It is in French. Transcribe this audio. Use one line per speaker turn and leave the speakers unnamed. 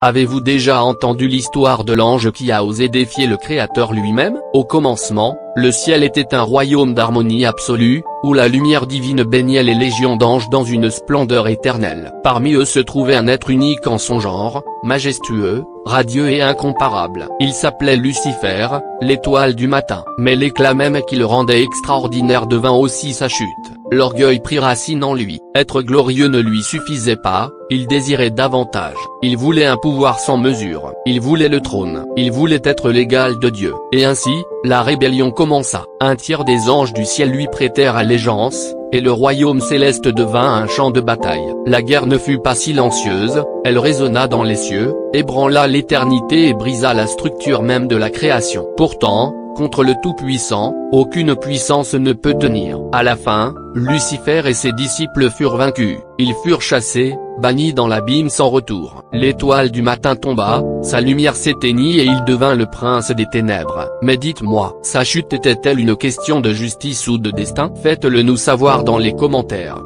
Avez-vous déjà entendu l'histoire de l'ange qui a osé défier le Créateur lui-même? Au commencement, le ciel était un royaume d'harmonie absolue, où la lumière divine baignait les légions d'anges dans une splendeur éternelle. Parmi eux se trouvait un être unique en son genre, majestueux, radieux et incomparable. Il s'appelait Lucifer, l'étoile du matin. Mais l'éclat même qui le rendait extraordinaire devint aussi sa chute. L'orgueil prit racine en lui. Être glorieux ne lui suffisait pas, il désirait davantage. Il voulait un pouvoir sans mesure. Il voulait le trône. Il voulait être l'égal de Dieu. Et ainsi, la rébellion commença. Un tiers des anges du ciel lui prêtèrent allégeance, et le royaume céleste devint un champ de bataille. La guerre ne fut pas silencieuse, elle résonna dans les cieux, ébranla l'éternité et brisa la structure même de la création. Pourtant, contre le Tout-Puissant, aucune puissance ne peut tenir. À la fin, Lucifer et ses disciples furent vaincus. Ils furent chassés, bannis dans l'abîme sans retour. L'étoile du matin tomba, sa lumière s'éteignit et il devint le prince des ténèbres. Mais dites-moi, sa chute était-elle une question de justice ou de destin? Faites-le nous savoir dans les commentaires.